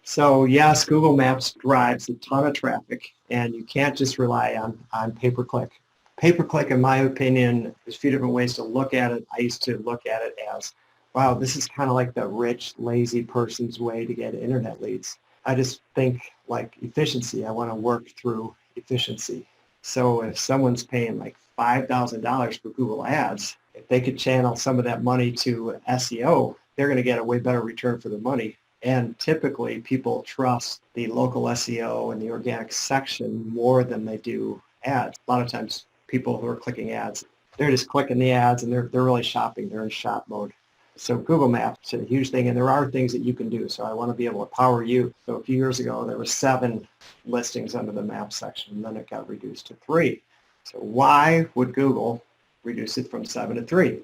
So yes, Google Maps drives a ton of traffic, and you can't just rely on pay-per-click. Pay-per-click, in my opinion, there's a few different ways to look at it. I used to look at it as, wow, this is kind of like the rich, lazy person's way to get internet leads. I just think like efficiency. I want to work through efficiency. So if someone's paying like $5,000 for Google Ads, if they could channel some of that money to SEO, they're going to get a way better return for the money. And typically people trust the local SEO and the organic section more than they do ads. A lot of times people who are clicking ads, they're just clicking the ads and they're really shopping. They're in shop mode. So Google Maps is a huge thing, and there are things that you can do. So I want to be able to power you. So a few years ago, there were 7 listings under the map section, and then it got reduced to 3. So why would Google reduce it from 7 to 3?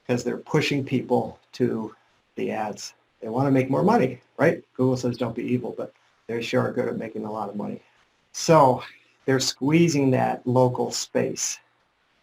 Because they're pushing people to the ads. They want to make more money, right? Google says don't be evil, but they sure are good at making a lot of money. So they're squeezing that local space,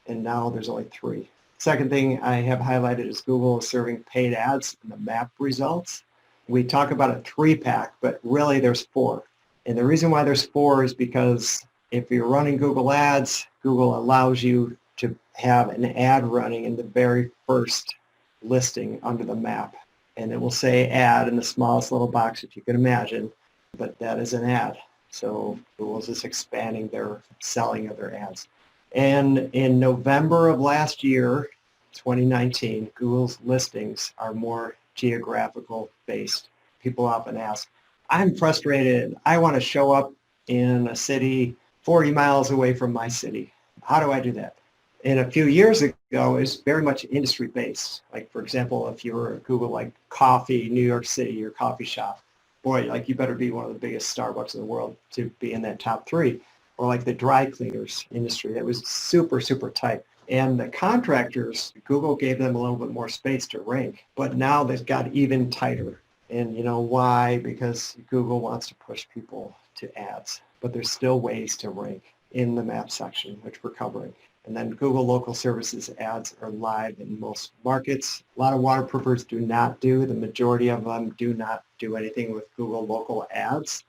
and now there's only 3. Second thing I have highlighted is Google is serving paid ads in the map results. We talk about a 3-pack, but really there's 4. And the reason why there's 4 is because if you're running Google Ads, Google allows you to have an ad running in the very first listing under the map. And it will say ad in the smallest little box that you can imagine, but that is an ad. So Google is just expanding their selling of their ads. And in November of last year, 2019, Google's listings are more geographical based. People often ask, I'm frustrated. I want to show up in a city 40 miles away from my city. How do I do that? And a few years ago, it's very much industry based. Like, for example, if you were at Google, like coffee, New York City, your coffee shop, boy, like you better be one of the biggest Starbucks in the world to be in that top 3. Or like the dry cleaners industry, that was super, super tight. And the contractors, Google gave them a little bit more space to rank, but now they've got even tighter. And you know why? Because Google wants to push people to ads, but there's still ways to rank in the map section, which we're covering. And then Google Local Services ads are live in most markets. A lot of waterproofers do not do. The majority of them do not do anything with Google Local ads.